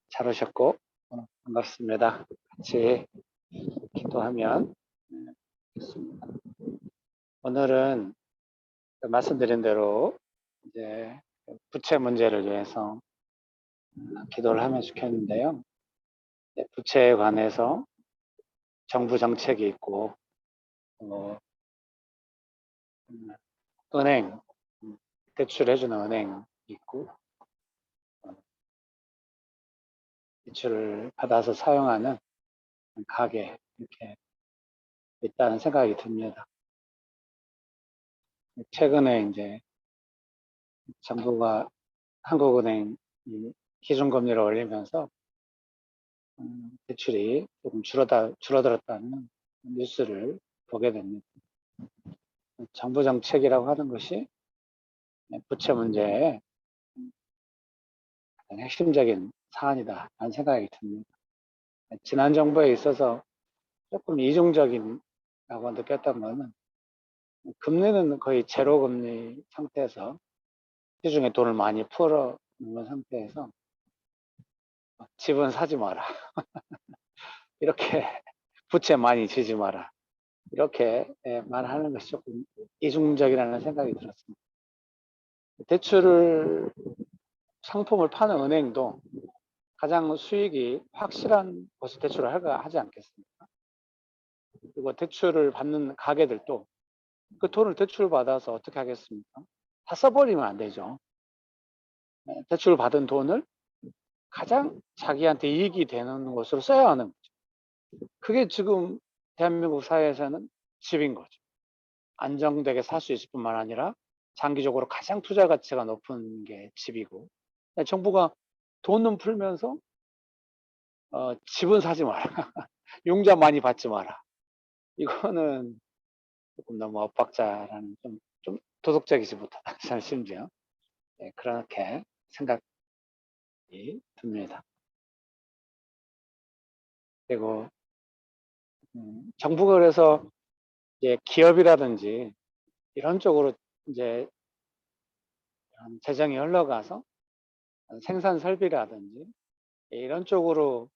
잘 오셨고 반갑습니다. 같이 기도하면 좋겠습니다. 오늘은 말씀드린 대로 이제 부채 문제를 위해서 기도를 하면 좋겠는데요. 부채에 관해서 정부 정책이 있고 은행 대출해주는 은행이 있고 대출을 받아서 사용하는 가게 이렇게 있다는 생각이 듭니다. 최근에 이제 정부가 한국은행 기준금리를 올리면서 대출이 조금 줄어들었다는 뉴스를 보게 됩니다. 정부 정책이라고 하는 것이 부채 문제의 가장 핵심적인 사안이다 라는 생각이 듭니다. 지난 정부에 있어서 조금 이중적이라고 느꼈던 것은 금리는 거의 제로 금리 상태에서 시중에 돈을 많이 풀어 놓은 상태에서 집은 사지 마라 이렇게 부채 많이 지지 마라 이렇게 말하는 것이 조금 이중적이라는 생각이 들었습니다. 대출을 상품을 파는 은행도 가장 수익이 확실한 곳에 대출을 하지 않겠습니까? 그리고 대출을 받는 가게들도 그 돈을 대출을 받아서 어떻게 하겠습니까? 다 써버리면 안 되죠. 대출 받은 돈을 가장 자기한테 이익이 되는 것으로 써야 하는 거죠. 그게 지금 대한민국 사회에서는 집인 거죠. 안정되게 살 수 있을 뿐만 아니라 장기적으로 가장 투자 가치가 높은 게 집이고, 정부가 돈은 풀면서 집은 사지 마라. 융자 많이 받지 마라. 이거는 조금 너무 엇박자라는 좀 도덕적이지 못하다. 심지어 그렇게 생각이 듭니다. 그리고 정부가 그래서 이제 기업이라든지 이런 쪽으로 이제 재정이 흘러가서 생산 설비라든지 이런 쪽으로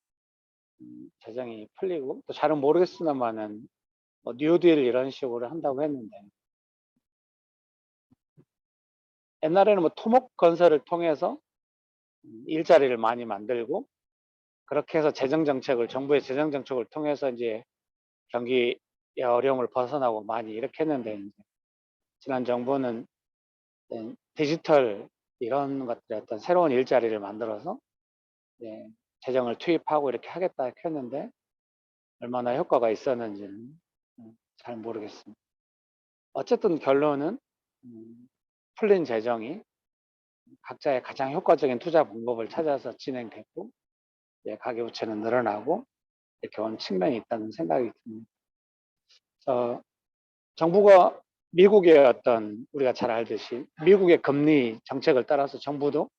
재정이 풀리고, 또 잘은 모르겠습니다만은 뉴딜 이런 식으로 한다고 했는데, 옛날에는 뭐 토목 건설을 통해서 일자리를 많이 만들고, 그렇게 해서 정부의 재정 정책을 통해서 이제 경기의 어려움을 벗어나고 많이 이렇게 했는데, 지난 정부는 디지털 이런 것들의 어떤 새로운 일자리를 만들어서 재정을 투입하고 이렇게 하겠다 했는데 얼마나 효과가 있었는지는 잘 모르겠습니다. 어쨌든 결론은 풀린 재정이 각자의 가장 효과적인 투자 방법을 찾아서 진행됐고, 가계부채는 늘어나고 이렇게 온 측면이 있다는 생각이 듭니다. 정부가 미국의 어떤, 우리가 잘 알듯이 미국의 금리 정책을 따라서 정부도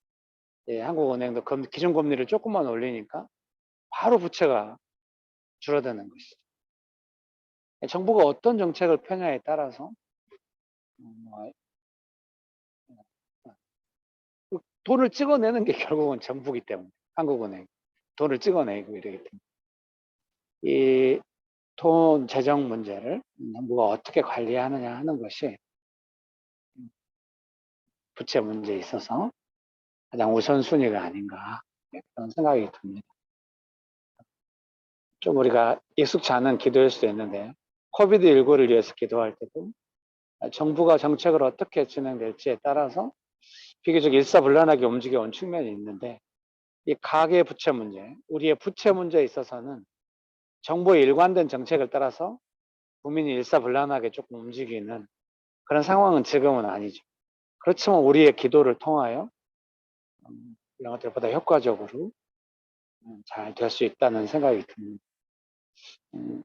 한국은행도 기준금리를 조금만 올리니까 바로 부채가 줄어드는 것이죠. 정부가 어떤 정책을 펴냐에 따라서 돈을 찍어내는 게 결국은 정부기 때문에, 한국은행 돈을 찍어내고 이러기 때문에 이 돈 재정 문제를 정부가 어떻게 관리하느냐 하는 것이 부채 문제에 있어서 가장 우선순위가 아닌가, 그런 생각이 듭니다. 좀 우리가 익숙치 않은 기도일 수도 있는데, 코비드19를 위해서 기도할 때도 정부가 정책을 어떻게 진행될지에 따라서 비교적 일사불란하게 움직여 온 측면이 있는데, 이 가계 부채 문제, 우리의 부채 문제에 있어서는 정부의 일관된 정책을 따라서 국민이 일사불란하게 조금 움직이는 그런 상황은 지금은 아니죠. 그렇지만 우리의 기도를 통하여 이런 것들보다 효과적으로 잘 될 수 있다는 생각이 듭니다.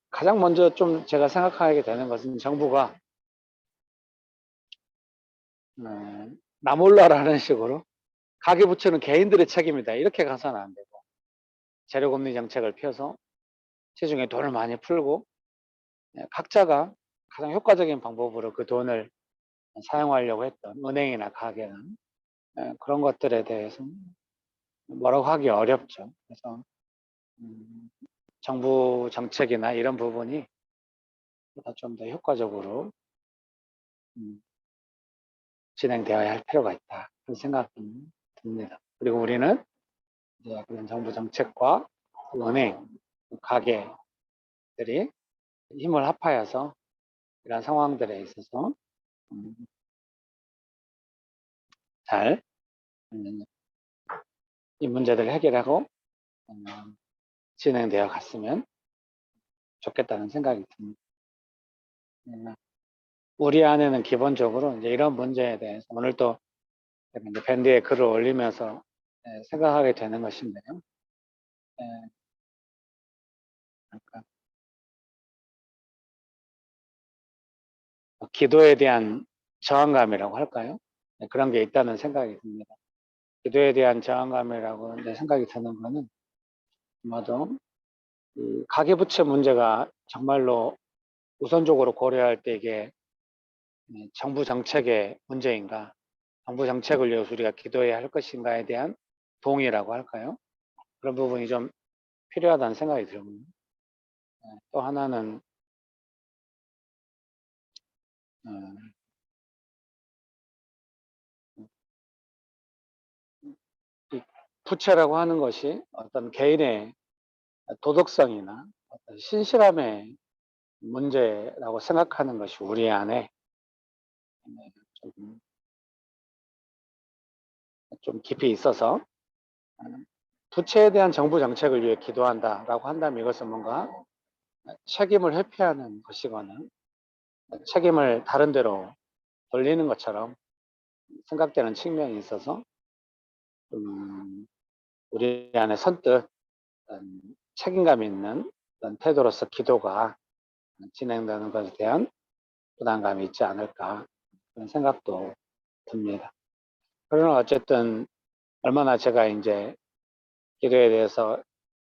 가장 먼저 좀 제가 생각하게 되는 것은, 정부가 나몰라라는 식으로 가계부채는 개인들의 책임이다 이렇게 가서는 안 되고, 재료금리 정책을 펴서 시중에 돈을 많이 풀고 각자가 가장 효과적인 방법으로 그 돈을 사용하려고 했던 은행이나 가게는 그런 것들에 대해서 뭐라고 하기 어렵죠. 그래서 정부 정책이나 이런 부분이 좀 더 효과적으로 진행되어야 할 필요가 있다. 그런 생각이 듭니다. 그리고 우리는 이제 그런 정부 정책과 은행, 가게들이 힘을 합하여서 이런 상황들에 있어서 잘 이 문제들을 해결하고 진행되어 갔으면 좋겠다는 생각이 듭니다. 우리 안에는 기본적으로 이제 이런 문제에 대해서 오늘 또 밴드에 글을 올리면서 생각하게 되는 것인데요. 그러니까 기도에 대한 저항감이라고 할까요? 그런 게 있다는 생각이 듭니다. 기도에 대한 저항감이라고 생각이 드는 거는 아마도 가계부채 문제가 정말로 우선적으로 고려할 때 이게 정부 정책의 문제인가, 정부 정책을 위해서 우리가 기도해야 할 것인가에 대한 동의라고 할까요? 그런 부분이 좀 필요하다는 생각이 들고요. 또 하나는 이 부채라고 하는 것이 어떤 개인의 도덕성이나 어떤 신실함의 문제라고 생각하는 것이 우리 안에 좀 깊이 있어서 부채에 대한 정부 정책을 위해 기도한다라고 한다면 이것은 뭔가 책임을 회피하는 것이거나 책임을 다른 데로 돌리는 것처럼 생각되는 측면이 있어서 우리 안에 선뜻 책임감 있는 태도로서 기도가 진행되는 것에 대한 부담감이 있지 않을까 그런 생각도 듭니다. 그러나 어쨌든 얼마나 제가 이제 기도에 대해서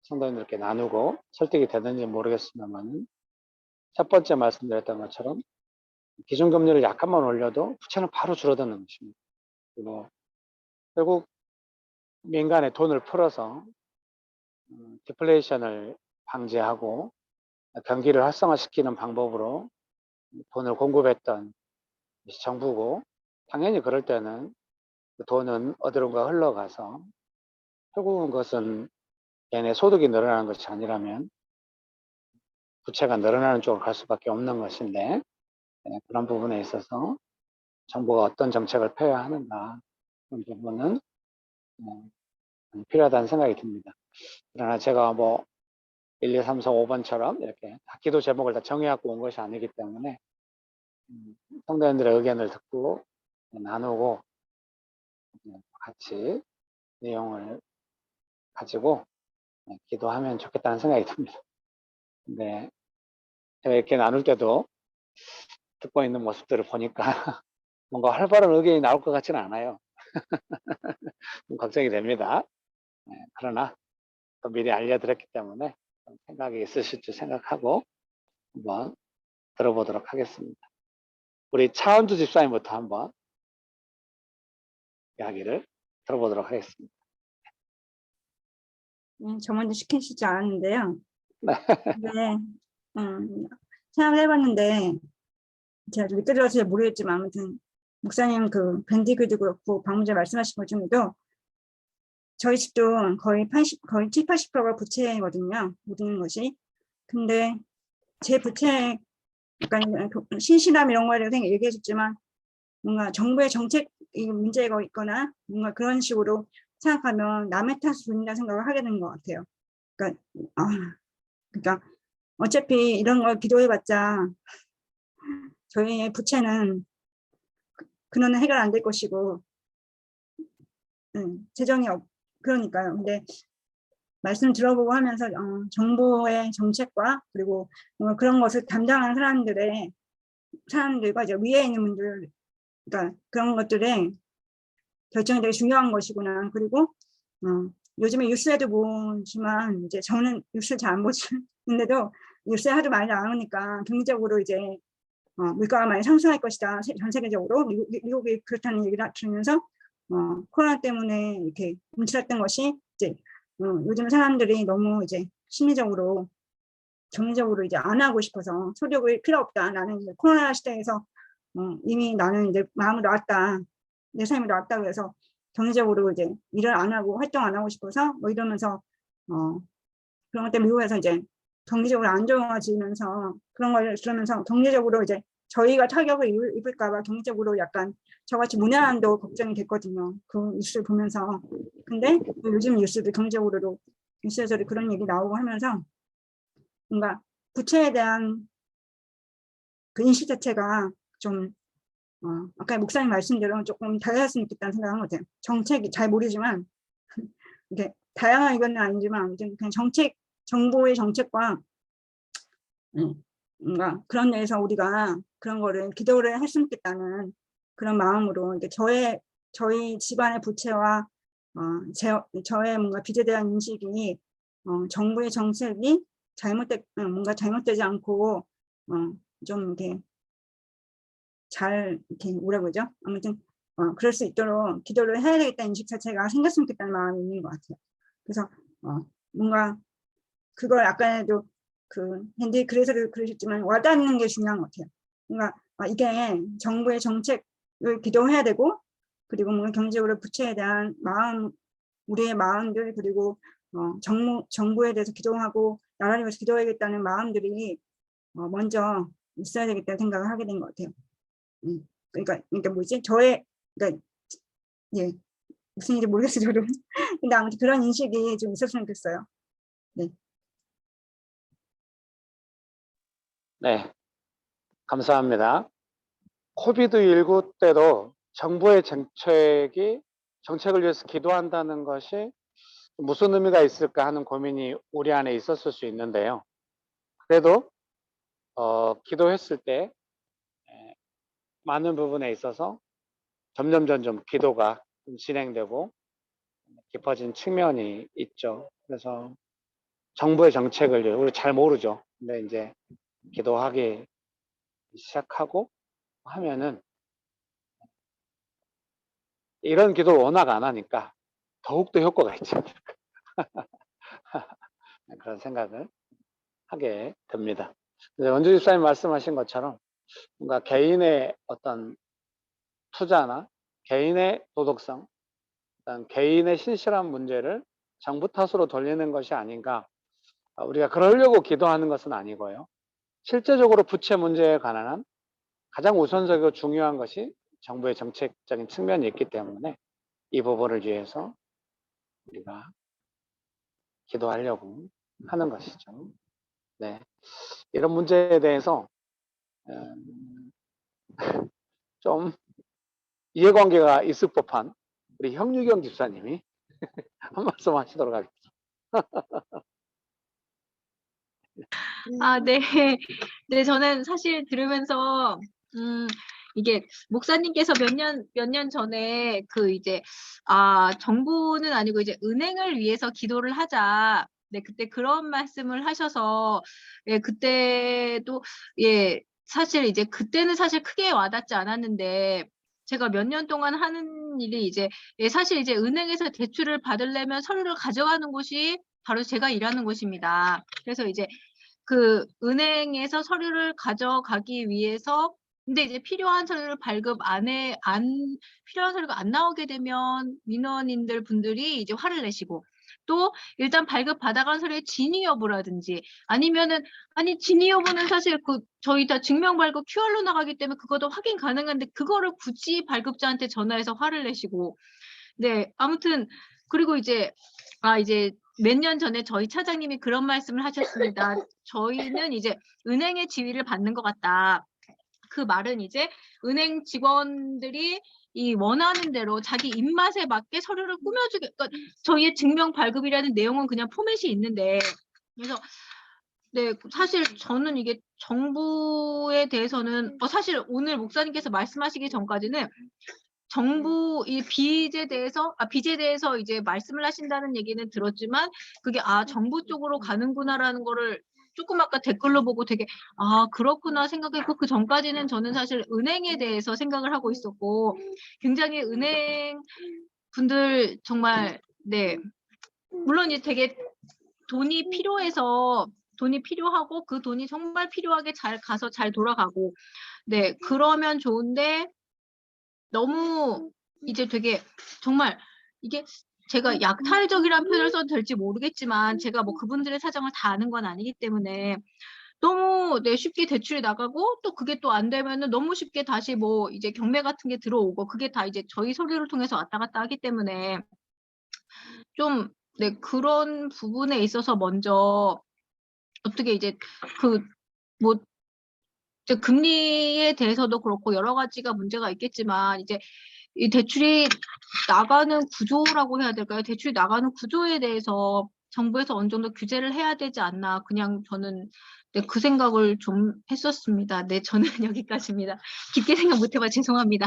성도님들께 나누고 설득이 되는지 모르겠습니다만 첫 번째 말씀드렸던 것처럼 기준금리를 약간만 올려도 부채는 바로 줄어드는 것입니다. 그리고 결국 민간에 돈을 풀어서 디플레이션을 방지하고 경기를 활성화시키는 방법으로 돈을 공급했던 것이 정부고 당연히 그럴 때는 그 돈은 어디론가 흘러가서 결국은 그것은 개인의 소득이 늘어나는 것이 아니라면 부채가 늘어나는 쪽으로 갈 수밖에 없는 것인데 그런 부분에 있어서 정부가 어떤 정책을 펴야 하는가 그런 부분은 필요하다는 생각이 듭니다. 그러나 제가 뭐 1, 2, 3, 4, 5번처럼 이렇게 기도 제목을 다 정해갖고 온 것이 아니기 때문에 성도님들의 의견을 듣고 나누고 같이 내용을 가지고 기도하면 좋겠다는 생각이 듭니다. 근데 제가 이렇게 나눌 때도 듣고 있는 모습들을 보니까 뭔가 활발한 의견이 나올 것 같지는 않아요. 걱정이 됩니다. 그러나 또 미리 알려드렸기 때문에 생각이 있으실 줄 생각하고 한번 들어보도록 하겠습니다. 우리 차은주 집사님부터 한번 이야기를 들어보도록 하겠습니다. 저 먼저 시키시지 않았는데요. 네. 네, 생각을 해봤는데 제가 좀 이끌어서 잘 모르겠지만 아무튼 목사님 그 밴디글도 그렇고 방문자 말씀하신 것 중에도 저희 집도 거의 7, 80%가 부채거든요. 모든 것이. 근데 제 부채, 그러니까 신실함 이런 거에 대해서 얘기해 줬지만 뭔가 정부의 정책 문제가 있거나 뭔가 그런 식으로 생각하면 남의 탓을 돌린다는 생각을 하게 되는 것 같아요. 그러니까 어차피 이런 걸 기도해봤자 저희의 부채는 근원은 해결 안 될 것이고 재정이 그러니까요. 근데 말씀 들어보고 하면서 정부의 정책과 그리고 그런 것을 담당하는 사람들과 이제 위에 있는 분들, 그러니까 그런 것들의 결정이 되게 중요한 것이구나. 그리고 요즘에 뉴스에도 보지만 이제 저는 뉴스를 잘 안 보는데도 뉴스에 하도 많이 나오니까 경제적으로 이제 물가가 많이 상승할 것이다. 전 세계적으로 미국이 그렇다는 얘기를 들으면서 코로나 때문에 이렇게 움츠렸던 것이 이제 요즘 사람들이 너무 이제 심리적으로 정리적으로 이제 안 하고 싶어서 소득이 필요 없다. 나는 이제 코로나 시대에서 이미 나는 이제 마음을 놨다. 내 삶이 놨다. 그래서 정리적으로 이제 일을 안 하고 활동 안 하고 싶어서 뭐 이러면서 그런 것 때문에 미국에서 이제 경제적으로 안 좋아지면서 그런 걸 들으면서 경제적으로 이제 저희가 타격을 입을까 봐 경제적으로 약간 저같이 문외한도 걱정이 됐거든요. 그 뉴스를 보면서. 근데 요즘 뉴스도 경제적으로도 뉴스에서 그런 얘기 나오고 하면서 뭔가 부채에 대한 그 인식 자체가 좀 아까 목사님 말씀대로 조금 달라졌으면 좋겠다는 생각을 한 것 같아요. 정책이 잘 모르지만 이게 다양한 의견은 아니지만 아무튼 그냥 정부의 정책과 뭔가 그런 데에서 우리가 그런 거를 기도를 했으면 좋겠다는 그런 마음으로 이제 저희 집안의 부채와 저의 뭔가 빚에 대한 인식이 정부의 정책이 뭔가 잘못되지 않고 좀 이렇게 잘 이렇게 뭐라 그러죠? 아무튼 그럴 수 있도록 기도를 해야 되겠다는 인식 자체가 생겼으면 좋겠다는 마음이 있는 것 같아요. 그래서 뭔가 그걸 아까도 밴디 그래서 그러셨지만 와닿는 게 중요한 것 같아요. 뭔가 이게 정부의 정책을 기도해야 되고 그리고 뭔가 경제적으로 부채에 대한 마음, 우리의 마음들 그리고 정부에 대해서 기도하고 나라를 위해서 기도해야겠다는 마음들이 먼저 있어야 되겠다는 생각을 하게 된 것 같아요. 그러니까 뭐지? 그러니까 예 무슨 일인지 모르겠어요 저도. 근데 아무튼 그런 인식이 좀 있었으면 좋겠어요. 네. 네, 감사합니다. 코비드19 때도 정부의 정책을 위해서 기도한다는 것이 무슨 의미가 있을까 하는 고민이 우리 안에 있었을 수 있는데요. 그래도 기도했을 때 많은 부분에 있어서 점점 기도가 진행되고 깊어진 측면이 있죠. 그래서 정부의 정책을 우리 잘 모르죠. 근데 이제 기도하기 시작하고 하면은 이런 기도를 워낙 안 하니까 더욱더 효과가 있죠. 그런 생각을 하게 됩니다. 원주 집사님 말씀하신 것처럼 뭔가 개인의 어떤 투자나 개인의 도덕성, 개인의 신실한 문제를 정부 탓으로 돌리는 것이 아닌가. 우리가 그러려고 기도하는 것은 아니고요. 실제적으로 부채 문제에 관한 가장 우선적이고 중요한 것이 정부의 정책적인 측면이 있기 때문에 이 부분을 위해서 우리가 기도하려고 하는 것이죠. 네, 이런 문제에 대해서 좀 이해관계가 있을 법한 우리 형유경 집사님이 한 말씀 하시도록 하겠습니다. 네. 네, 저는 사실 들으면서, 이게, 목사님께서 몇 년 전에 이제, 정부는 아니고 이제 은행을 위해서 기도를 하자. 네, 그때 그런 말씀을 하셔서, 예, 그때도, 예, 사실 이제 그때는 사실 크게 와닿지 않았는데, 제가 몇 년 동안 하는 일이 이제, 예, 사실 이제 은행에서 대출을 받으려면 서류를 가져가는 곳이 바로 제가 일하는 곳입니다. 그래서 이제 은행에서 서류를 가져가기 위해서 근데 이제 필요한 서류를 필요한 서류가 안 나오게 되면 민원인들 분들이 이제 화를 내시고 또 일단 발급 받아간 서류의 진위 여부라든지 아니면은 진위 여부는 사실 저희 다 증명 발급 QR로 나가기 때문에 그것도 확인 가능한데 그거를 굳이 발급자한테 전화해서 화를 내시고 네 아무튼 그리고 이제 이제 몇 년 전에 저희 차장님이 그런 말씀을 하셨습니다. 저희는 이제 은행의 지위를 받는 것 같다. 그 말은 이제 은행 직원들이 이 원하는 대로 자기 입맛에 맞게 서류를 꾸며주게, 그러니까 저희의 증명 발급이라는 내용은 그냥 포맷이 있는데, 그래서 네, 사실 저는 이게 정부에 대해서는 사실 오늘 목사님께서 말씀하시기 전까지는 정부 이 빚에 대해서 이제 말씀을 하신다는 얘기는 들었지만 그게 정부 쪽으로 가는구나라는 거를 조금 아까 댓글로 보고 되게 그렇구나 생각했고 그 전까지는 저는 사실 은행에 대해서 생각을 하고 있었고 굉장히 은행 분들 정말 네 물론 이제 되게 돈이 필요하고 그 돈이 정말 필요하게 잘 가서 잘 돌아가고, 네, 그러면 좋은데 너무 이제 되게 정말 이게 제가 약탈적이라는 표현을 써도 될지 모르겠지만 제가 뭐 그분들의 사정을 다 아는 건 아니기 때문에 너무 쉽게 대출이 나가고 또 그게 또 안 되면은 너무 쉽게 다시 뭐 이제 경매 같은 게 들어오고 그게 다 이제 저희 서류를 통해서 왔다 갔다 하기 때문에 좀 그런 부분에 있어서 먼저 어떻게 이제 뭐 이제 금리에 대해서도 그렇고 여러 가지가 문제가 있겠지만 이제 이 대출이 나가는 구조라고 해야 될까요? 대출이 나가는 구조에 대해서 정부에서 어느 정도 규제를 해야 되지 않나 그냥 저는 그 생각을 좀 했었습니다. 네, 저는 여기까지입니다. 깊게 생각 못 해봐 죄송합니다.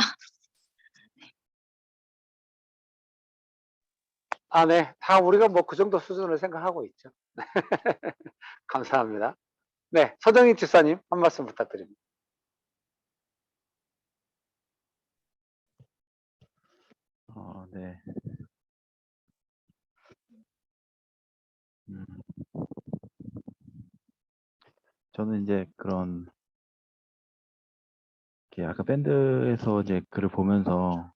네. 다 우리가 뭐 그 정도 수준을 생각하고 있죠. 감사합니다. 네, 서정희 집사님 한 말씀 부탁드립니다. 네. 저는 이제 그런 아까 밴드에서 이제 글을 보면서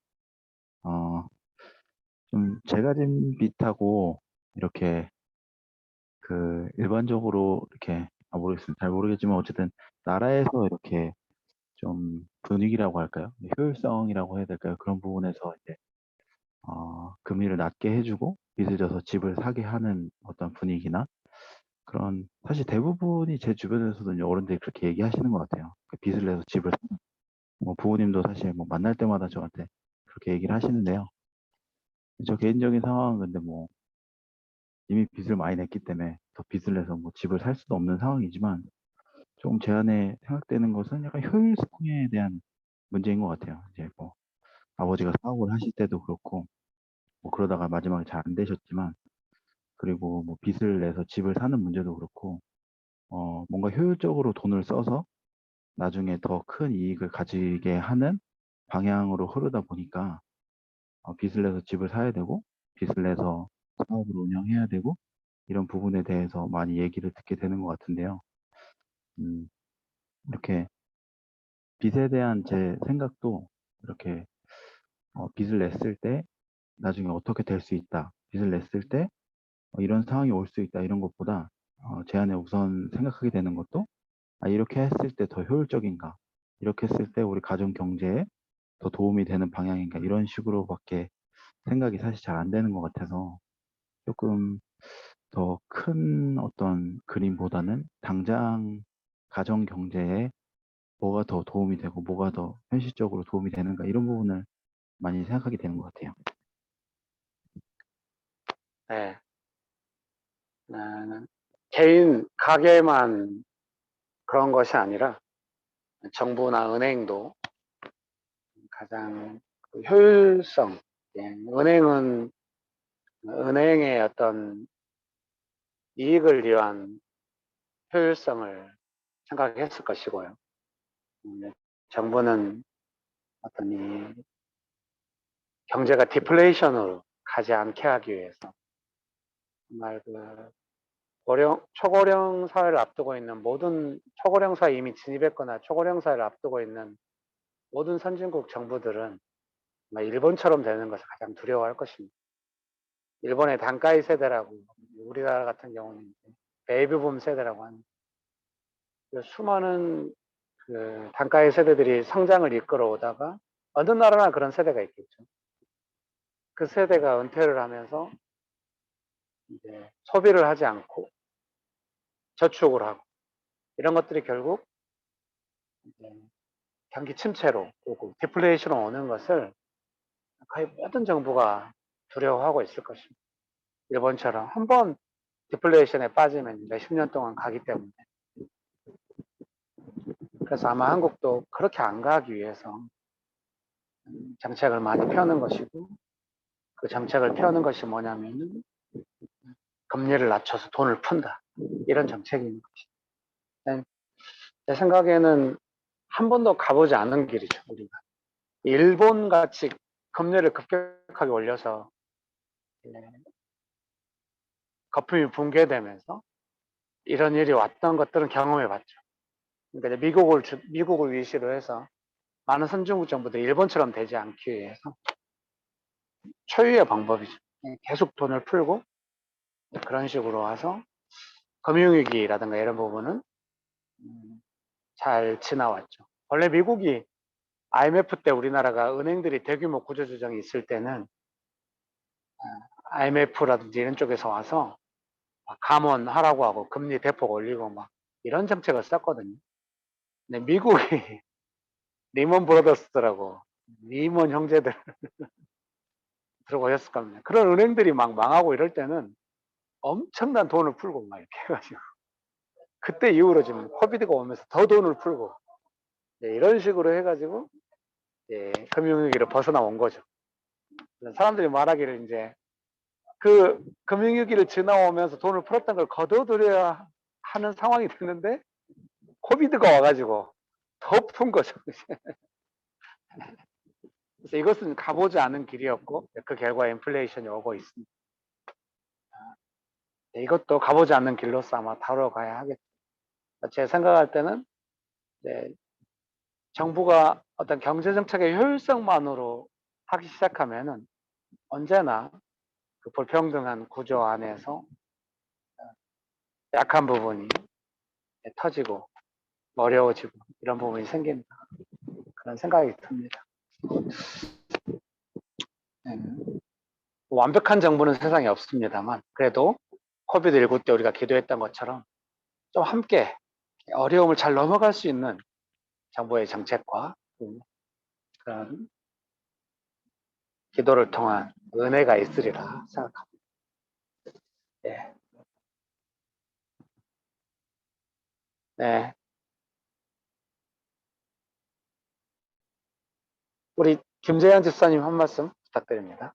좀 제가진 빚하고 이렇게 일반적으로 이렇게 모르겠습니다. 잘 모르겠지만 어쨌든 나라에서 이렇게 좀 분위기라고 할까요? 효율성이라고 해야 될까요? 그런 부분에서 이제 금리를 낮게 해주고 빚을 져서 집을 사게 하는 어떤 분위기나 그런 사실 대부분이 제 주변에서도 이제 어른들이 그렇게 얘기하시는 것 같아요. 빚을 내서 집을 뭐 부모님도 사실 뭐 만날 때마다 저한테 그렇게 얘기를 하시는데요. 저 개인적인 상황은 근데 뭐 이미 빚을 많이 냈기 때문에 더 빚을 내서 뭐 집을 살 수도 없는 상황이지만 조금 제 안에 생각되는 것은 약간 효율성에 대한 문제인 것 같아요. 이제 뭐 아버지가 사업을 하실 때도 그렇고 뭐 그러다가 마지막에 잘 안 되셨지만 그리고 뭐 빚을 내서 집을 사는 문제도 그렇고 뭔가 효율적으로 돈을 써서 나중에 더 큰 이익을 가지게 하는 방향으로 흐르다 보니까 빚을 내서 집을 사야 되고 빚을 내서 사업을 운영해야 되고 이런 부분에 대해서 많이 얘기를 듣게 되는 것 같은데요. 이렇게 빚에 대한 제 생각도 이렇게 빚을 냈을 때 나중에 어떻게 될 수 있다. 빚을 냈을 때 이런 상황이 올 수 있다. 이런 것보다 제 안에 우선 생각하게 되는 것도 이렇게 했을 때 더 효율적인가? 이렇게 했을 때 우리 가정 경제에 더 도움이 되는 방향인가? 이런 식으로밖에 생각이 사실 잘 안 되는 것 같아서 조금 더 큰 어떤 그림보다는 당장 가정 경제에 뭐가 더 도움이 되고 뭐가 더 현실적으로 도움이 되는가 이런 부분을 많이 생각하게 되는 것 같아요. 네. 개인 가게만 그런 것이 아니라 정부나 은행도 가장 효율성, 은행은 은행의 어떤 이익을 위한 효율성을 생각했을 것이고요. 정부는 어떤 이 경제가 디플레이션으로 가지 않게 하기 위해서 정말 초고령 사회를 앞두고 있는 모든 초고령 사회에 이미 진입했거나 초고령 사회를 앞두고 있는 모든 선진국 정부들은 일본처럼 되는 것을 가장 두려워할 것입니다. 일본의 단가이 세대라고 우리나라 같은 경우는 베이비붐 세대라고 하는 수많은 단가의 세대들이 성장을 이끌어오다가 어느 나라나 그런 세대가 있겠죠. 그 세대가 은퇴를 하면서 이제 소비를 하지 않고 저축을 하고 이런 것들이 결국 이제 경기 침체로 오고 디플레이션으로 오는 것을 거의 모든 정부가 두려워하고 있을 것입니다. 일본처럼 한번 디플레이션에 빠지면 몇십 년 동안 가기 때문에. 그래서 아마 한국도 그렇게 안 가기 위해서 정책을 많이 펴는 것이고, 그 정책을 펴는 것이 뭐냐면은 금리를 낮춰서 돈을 푼다. 이런 정책인 것이죠. 제 생각에는 한 번도 가보지 않은 길이죠, 우리가. 일본 같이 금리를 급격하게 올려서 거품이 붕괴되면서 이런 일이 왔던 것들은 경험해 봤죠. 그러니까 이제 미국을 위시로 해서 많은 선진국 정부들이 일본처럼 되지 않기 위해서 초유의 방법이죠. 계속 돈을 풀고 그런 식으로 와서 금융위기라든가 이런 부분은 잘 지나왔죠. 원래 미국이 IMF 때 우리나라가 은행들이 대규모 구조조정이 있을 때는 IMF라든지 이런 쪽에서 와서 감원하라고 하고 금리 대폭 올리고 막 이런 정책을 썼거든요. 근데 미국이 리먼 브로더스라고 리먼 형제들 들어오셨을 겁니다. 그런 은행들이 막 망하고 이럴 때는 엄청난 돈을 풀고 막 이렇게 해가지고 그때 이후로 지금 코비드가 오면서 더 돈을 풀고 이런 식으로 해가지고 금융위기를 벗어나온 거죠. 사람들이 말하기를 이제 그 금융위기를 지나오면서 돈을 풀었던 걸 거둬들여야 하는 상황이 됐는데 코비드가 와가지고 더 푼 거죠. 그래서 이것은 가보지 않은 길이었고 그 결과 인플레이션이 오고 있습니다. 이것도 가보지 않는 길로서 아마 다뤄가야 하겠죠. 제 생각할 때는 정부가 어떤 경제정책의 효율성만으로 하기 시작하면은 언제나 그 불평등한 구조 안에서 약한 부분이 터지고 어려워지고 이런 부분이 생깁니다. 그런 생각이 듭니다. 완벽한 정부는 세상에 없습니다만 그래도 코비드19 때 우리가 기도했던 것처럼 좀 함께 어려움을 잘 넘어갈 수 있는 정부의 정책과 그런 기도를 통한 은혜가 있으리라 생각합니다. 네. 네. 우리 김재현 집사님 한 말씀 부탁드립니다.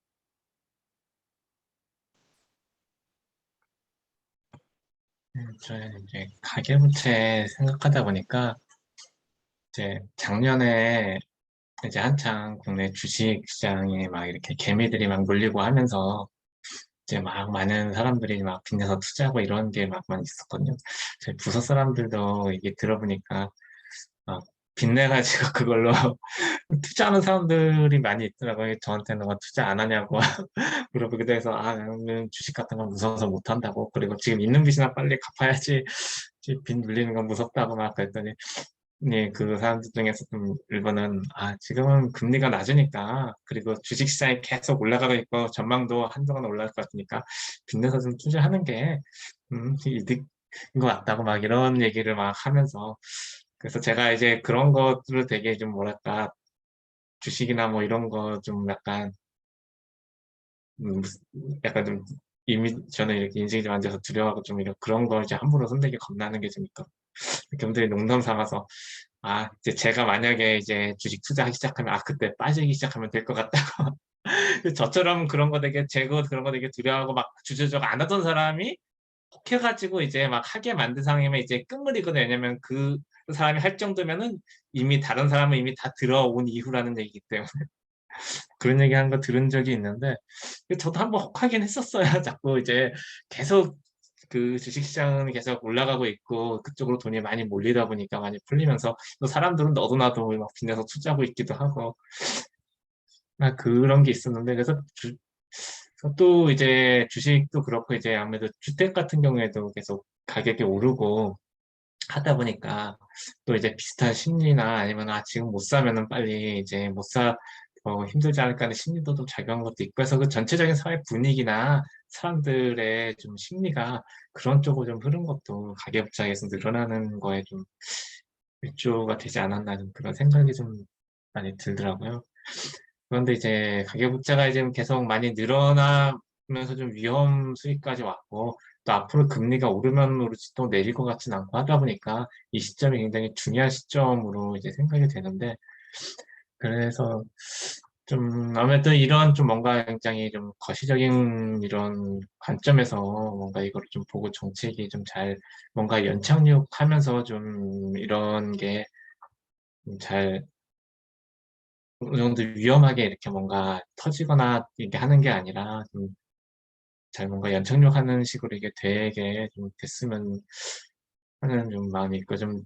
저는 이제 가계부채 생각하다 보니까 이제 작년에 이제 한창 국내 주식 시장에 막 이렇게 개미들이 막 몰리고 하면서 이제 막 많은 사람들이 막 빚내서 투자하고 이런 게 막 많이 있었거든요. 저희 부서 사람들도 이게 들어보니까 막 빚내가지고 그걸로 투자하는 사람들이 많이 있더라고요. 저한테는 뭐 투자 안 하냐고 그러고 그래서 나는 주식 같은 건 무서워서 못 한다고 그리고 지금 있는 빚이나 빨리 갚아야지 빚 물리는 건 무섭다고 막 그랬더니 네, 그 사람들 중에서 좀 일본은 지금은 금리가 낮으니까 그리고 주식시장이 계속 올라가고 있고 전망도 한동안 올라갈 것 같으니까 빚내서 좀 투자하는 게 이득인 것 같다고 막 이런 얘기를 막 하면서 그래서 제가 이제 그런 것들을 되게 좀 뭐랄까 주식이나 뭐 이런 거 좀 음, 약간 좀 이미 저는 이렇게 인생이 좀 안 돼서 두려워하고 좀 이런 그런 거 이제 함부로 손대기 겁나는 게 좀 있거든요. 경들이 농담 삼아서 이제 제가 만약에 이제 주식 투자하기 시작하면 그때 빠지기 시작하면 될 것 같다고 저처럼 그런 거 되게 재고 그런 거 되게 두려워하고 막 주저주저 안 하던 사람이 혹해가지고 이제 막 하게 만든 상황이면 이제 끝물이거든요. 왜냐면 그 사람이 할 정도면은 이미 다른 사람은 이미 다 들어온 이후라는 얘기이기 때문에 그런 얘기 한 거 들은 적이 있는데 저도 한번 혹하긴 했었어요. 자꾸 이제 계속 그 주식시장은 계속 올라가고 있고 그쪽으로 돈이 많이 몰리다 보니까 많이 풀리면서 또 사람들은 너도 나도 막 빚내서 투자하고 있기도 하고 그런 게 있었는데 그래서 또 이제 주식도 그렇고 이제 아무래도 주택 같은 경우에도 계속 가격이 오르고 하다 보니까 또 이제 비슷한 심리나 아니면 지금 못 사면은 빨리 이제 못 사, 힘들지 않을까 하는 심리도 좀 작용한 것도 있고 해서 그 전체적인 사회 분위기나 사람들의 좀 심리가 그런 쪽으로 좀 흐른 것도 가계부채에서 늘어나는 거에 좀 일조가 되지 않았나 그런 생각이 좀 많이 들더라고요. 그런데 이제 가계부채가 이제 계속 많이 늘어나면서 좀 위험 수위까지 왔고 또 앞으로 금리가 오르면 오르지 또 내릴 것 같진 않고 하다 보니까 이 시점이 굉장히 중요한 시점으로 이제 생각이 되는데 그래서 좀 아무래도 이런 좀 뭔가 굉장히 좀 거시적인 이런 관점에서 뭔가 이거를 좀 보고 정책이 좀 잘 뭔가 연착륙하면서 좀 이런 게 잘 어느 정도 위험하게 이렇게 뭔가 터지거나 이렇게 하는 게 아니라 좀 잘 뭔가 연착륙하는 식으로 이게 되게 좀 됐으면 하는 좀 마음이 있고, 좀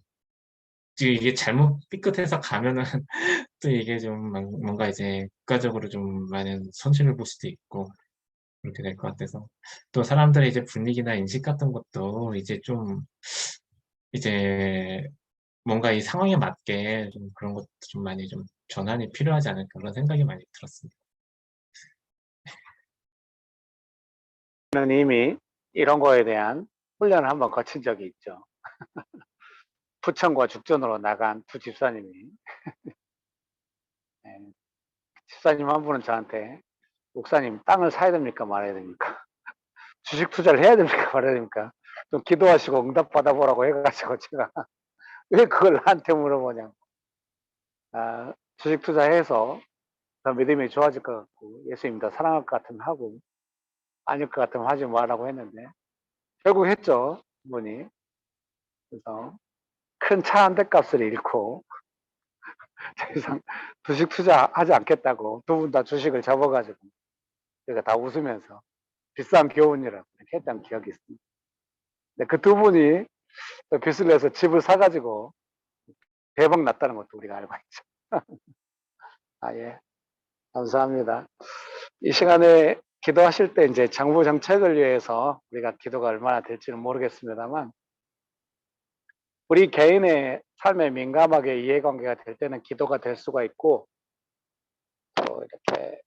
지금 이게 잘못 삐끗해서 가면은 또 이게 좀 뭔가 이제 국가적으로 좀 많은 손실을 볼 수도 있고 그렇게 될 것 같아서, 또 사람들의 이제 분위기나 인식 같은 것도 이제 좀 이제 뭔가 이 상황에 맞게 좀 그런 것도 좀 많이 좀 전환이 필요하지 않을까 그런 생각이 많이 들었습니다. 저는 이미 이런 거에 대한 훈련을 한번 거친 적이 있죠. 부천과 죽전으로 나간 두 집사님이, 예, 집사님 한 분은 저한테 목사님 땅을 사야 됩니까 말아야 됩니까? 주식 투자를 해야 됩니까 말아야 됩니까? 좀 기도하시고 응답 받아보라고 해가지고 제가 왜 그걸 나한테 물어보냐고. 주식 투자해서 더 믿음이 좋아질 것 같고 예수님 더 사랑할 것 같으면 하고 아닐 것 같으면 하지 말라고 했는데 결국 했죠 분이. 그래서 큰 차 한 대 값을 잃고 더 이상 주식 투자하지 않겠다고 두 분 다 주식을 접어가지고 제가 다 웃으면서 비싼 교훈이라고 이렇게 했던 기억이 있습니다. 근데 그 두 분이 또 빚을 내서 집을 사가지고 대박 났다는 것도 우리가 알고 있죠. 예. 감사합니다. 이 시간에 기도하실 때 이제 정부 정책을 위해서 우리가 기도가 얼마나 될지는 모르겠습니다만 우리 개인의 삶에 민감하게 이해관계가 될 때는 기도가 될 수가 있고 또 이렇게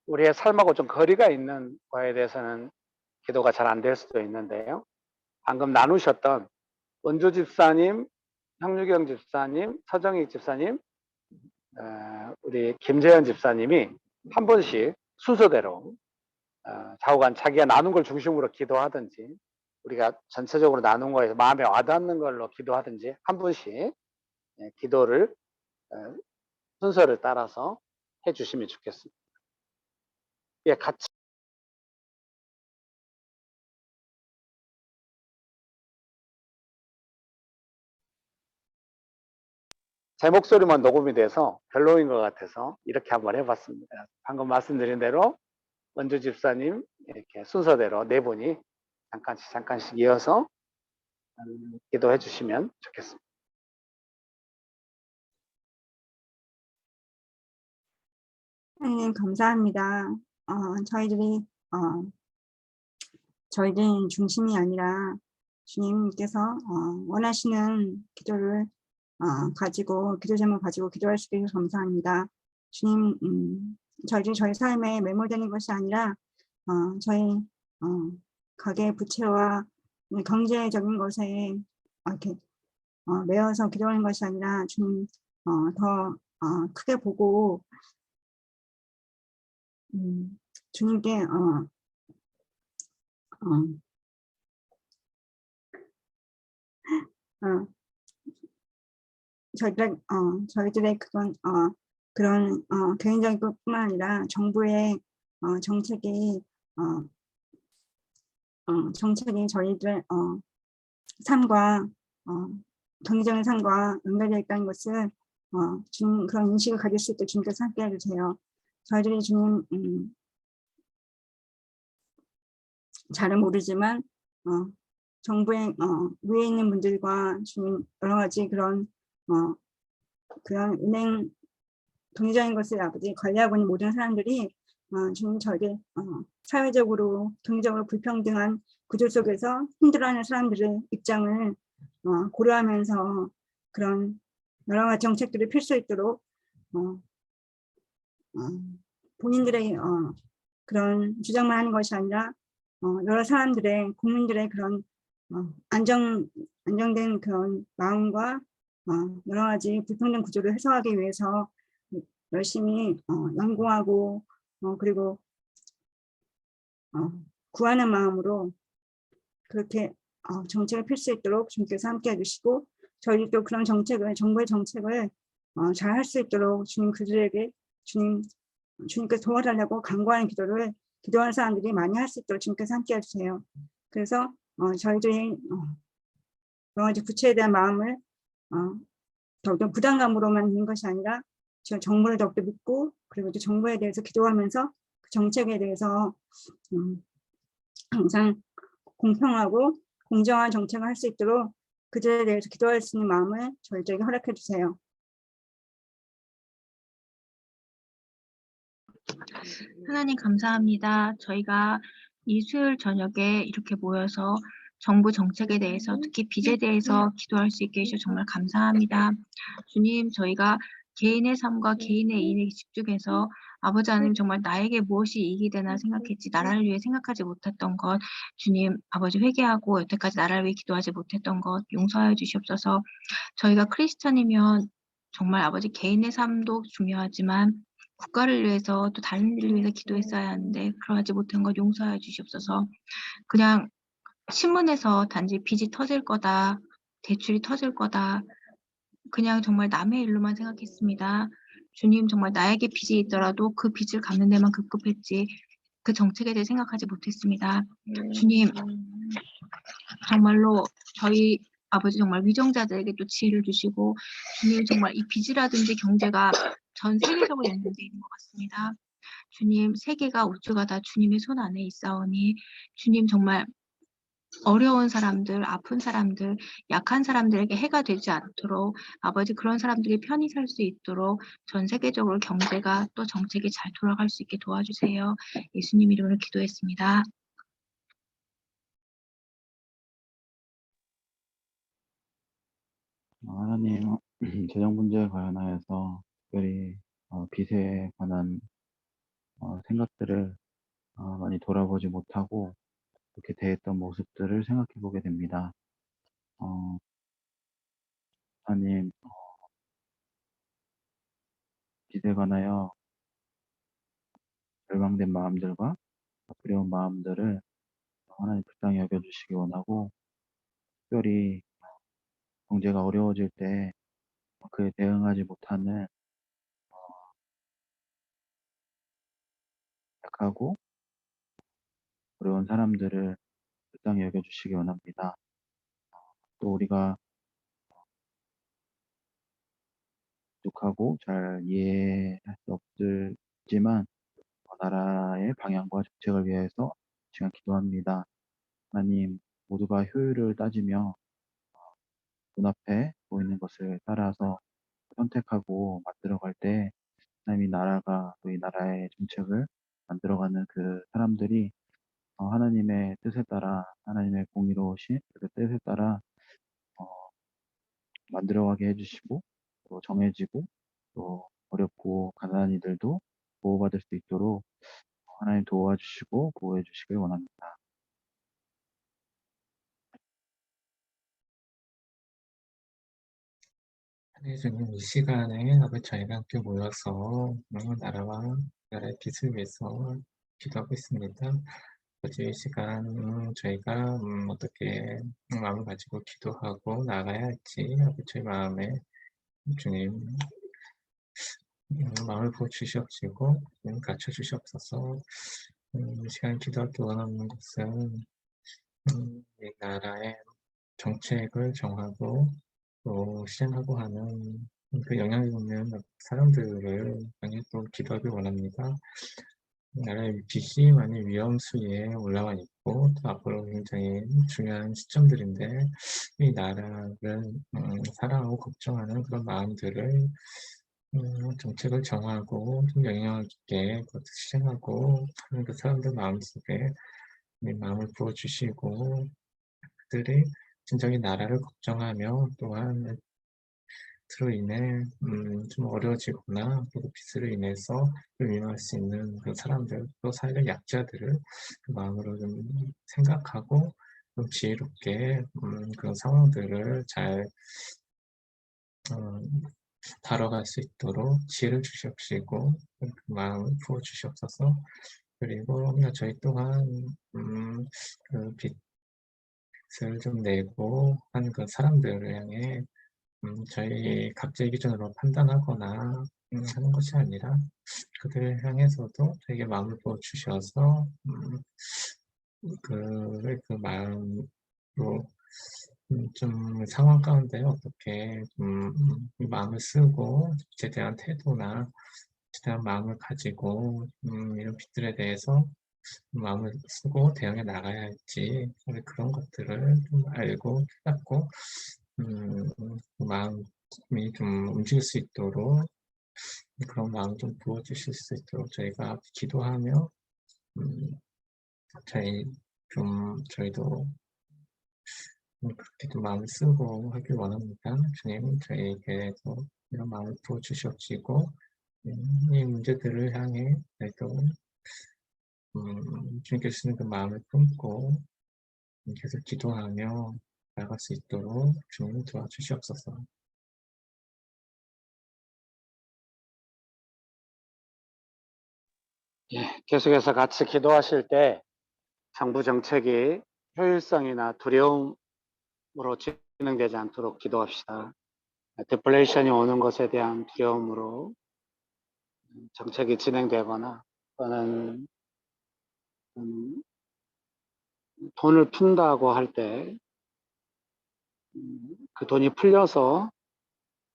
우리의 삶하고 좀 거리가 있는 거에 대해서는 기도가 잘 안 될 수도 있는데요. 방금 나누셨던 은주 집사님, 형유경 집사님, 서정희 집사님, 우리 김재현 집사님이 한 번씩 순서대로 좌우간 자기가 나눈 걸 중심으로 기도하든지 우리가 전체적으로 나눈 거에서 마음에 와닿는 걸로 기도하든지 한 분씩 기도를 순서를 따라서 해주시면 좋겠습니다. 예, 같이 제 목소리만 녹음이 돼서 별로인 것 같아서 이렇게 한번 해봤습니다. 방금 말씀드린 대로 원주 집사님 이렇게 순서대로 네 분이 잠깐씩 이어서 기도해 주시면 좋겠습니다. 하나님 감사합니다. 저희들이 중심이 아니라 주님께서 원하시는 기도를 가지고 기도 제목 가지고 기도할 수 있어서 감사합니다. 주님, 저희 삶에 매몰되는 것이 아니라 저희 가계 부채와 경제적인 것에 이렇게 매여서 기도하는 것이 아니라 주님 더 크게 보고 주님께 저희들의 그런 개인적인 것뿐만 아니라 정부의 정책이 저희들 삶과 경제적인 삶과 연결되어 있다는 것을 주님 그런 인식을 가질 수 있도록 주님께서 함께 해주세요. 저희들이 주님 잘은 모르지만 정부의 위에 있는 분들과 주님 여러 가지 그런 은행 경제적인 것을 아버지 관리하고 있는 모든 사람들이 주님 저에게 사회적으로 경제적으로 불평등한 구조 속에서 힘들어하는 사람들의 입장을 고려하면서 그런 여러 가지 정책들을 펼 수 있도록 본인들의 그런 주장만 하는 것이 아니라 여러 사람들의 국민들의 그런 안정된 그런 마음과 여러 가지 불평등 구조를 해소하기 위해서 열심히 연구하고 그리고 구하는 마음으로 그렇게 정책을 펼 수 있도록 주님께서 함께 해주시고 저희도 그런 정책을 정부의 정책을 잘 할 수 있도록 주님 그들에게 주님께서 도와달라고 간구하는 기도하는 사람들이 많이 할 수 있도록 주님께서 함께 해주세요. 그래서 저희들이 여러 가지 부채에 대한 마음을 더욱더 부담감으로만 있는 것이 아니라 정부를 더욱더 믿고 그리고 또 정부에 대해서 기도하면서 그 정책에 대해서 항상 공평하고 공정한 정책을 할 수 있도록 그들에 대해서 기도할 수 있는 마음을 저희에게 허락해 주세요. 하나님 감사합니다. 저희가 이 수요일 저녁에 이렇게 모여서 정부 정책에 대해서 특히 빚에 대해서 기도할 수 있게 해주셔서 정말 감사합니다. 주님, 저희가 개인의 삶과 개인의 이익에 집중해서 아버지 하나님 정말 나에게 무엇이 이익이 되나 생각했지 나라를 위해 생각하지 못했던 것 주님 아버지 회개하고 여태까지 나라를 위해 기도하지 못했던 것 용서하여 주시옵소서. 저희가 크리스찬이면 정말 아버지 개인의 삶도 중요하지만 국가를 위해서 또 다른 일을 위해서 기도했어야 하는데 그러하지 못한 것 용서하여 주시옵소서. 그냥 신문에서 단지 빚이 터질 거다, 대출이 터질 거다, 그냥 정말 남의 일로만 생각했습니다. 주님 정말 나에게 빚이 있더라도 그 빚을 갚는 데만 급급했지 그 정책에 대해 생각하지 못했습니다. 주님 정말로 저희 아버지 정말 위정자들에게 또 지혜를 주시고 주님 정말 이 빚이라든지 경제가 전 세계적으로 연결되어 있는 것 같습니다. 주님 세계가 우주가 다 주님의 손 안에 있사오니 주님 정말 어려운 사람들, 아픈 사람들, 약한 사람들에게 해가 되지 않도록 아버지 그런 사람들이 편히 살 수 있도록 전 세계적으로 경제가 또 정책이 잘 돌아갈 수 있게 도와주세요. 예수님 이름으로 기도했습니다. 하나님, 재정 문제에 관련하여서 특별히 빚에 관한 생각들을 많이 돌아보지 못하고 그렇게 대했던 모습들을 생각해 보게 됩니다. 하나님, 빚에 관하여 열방된 마음들과 두려운 마음들을 하나님 불쌍히 여겨주시기 원하고, 특별히 경제가 어려워질 때 그에 대응하지 못하는 약하고 어려운 사람들을 불쌍히 여겨주시기 원합니다. 또 우리가 부족하고 잘 이해할 수 없지만 나라의 방향과 정책을 위해서 시간 기도합니다. 하나님, 모두가 효율을 따지며 눈앞에 보이는 것을 따라서 선택하고 만들어갈 때 하나님이 나라가 또 이 나라의 정책을 만들어가는 그 사람들이 하나님의 뜻에 따라 하나님의 공의로우신 그 뜻에 따라 어, 만들어가게 해주시고 또 정해지고 또 어렵고 가난한 이들도 보호받을 수 있도록 하나님 도와주시고 보호해 주시길 원합니다. 네, 주님, 이 시간에 아버지 저희가 함께 모여서 나라와 나라의 빛을 위해서 기도하고 있습니다. 아버지 이 시간 저희가 어떻게 마음을 가지고 기도하고 나가야 할지 아버지 저희 마음에 주님 마음을 부어주시옵시고 갖춰주시옵소서. 이 시간 기도하기 원하는 것은 이 나라의 정책을 정하고 또 실행하고 하는 그 영향력 있는 사람들을 많이 또 기도하길 원합니다. 나라의 빚이 많이 위험 수위에 올라와 있고 또 앞으로 굉장히 중요한 시점들인데 이 나라를 사랑하고 걱정하는 그런 마음들을 정책을 정하고 좀 영향력 있게 그것을 실행하고 하는 그 사람들 마음속에 마음을 부어주시고 그들이 진정히 나라를 걱정하며 또한 그로 인해 좀 어려워지거나 또 빚으로 인해서 좀 위험할 수 있는 그 사람들 또 사회적 약자들을 그 마음으로 좀 생각하고 좀 지혜롭게 그런 상황들을 잘 어, 다뤄갈 수 있도록 지혜를 주시옵시고 그 마음을 부어 주시옵소서. 그리고 저희 또한 그 빚을 좀 내고 한 그 사람들을 향해 저희 각자의 기준으로 판단하거나 하는 것이 아니라 그들을 향해서도 되게 마음을 부어 주셔서 그 마음으로 좀 상황 가운데 어떻게 마음을 쓰고 빚에 대한 태도나 빚에 대한 마음을 가지고 이런 빚들에 대해서 마음을 쓰고 대응해 나가야 할지 그런 것들을 좀 알고 깨닫고 마음이 좀 움직일 수 있도록 그런 마음 좀 부어주실 수 있도록 저희가 기도하며 음, 저희도 그렇게 좀 마음을 쓰고 하길 원합니다. 주님 저희에게도 이런 마음을 부어주시옵시고 이 문제들을 향해 저희도 주님께 주시는 그 마음을 품고 계속 기도하며 나아갈 수 있도록 주님 도와주시옵소서. 예, 계속해서 같이 기도하실 때 정부 정책이 효율성이나 두려움으로 진행되지 않도록 기도합시다. 디플레이션이 오는 것에 대한 두려움으로 정책이 진행되거나 또는 돈을 푼다고 할 때 그 돈이 풀려서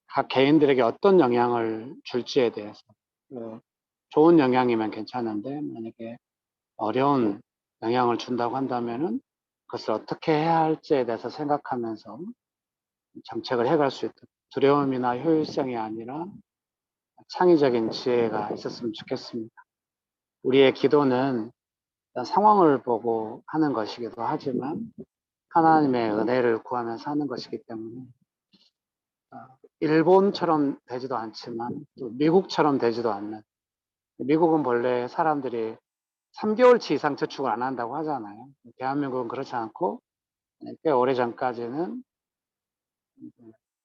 각 개인들에게 어떤 영향을 줄지에 대해서 좋은 영향이면 괜찮은데 만약에 어려운 영향을 준다고 한다면은 그것을 어떻게 해야 할지에 대해서 생각하면서 정책을 해갈 수 있도록 두려움이나 효율성이 아니라 창의적인 지혜가 있었으면 좋겠습니다. 우리의 기도는 상황을 보고 하는 것이기도 하지만 하나님의 은혜를 구하면서 하는 것이기 때문에 일본처럼 되지도 않지만 또 미국처럼 되지도 않는, 미국은 본래 사람들이 3개월치 이상 저축을 안 한다고 하잖아요. 대한민국은 그렇지 않고 꽤 오래전까지는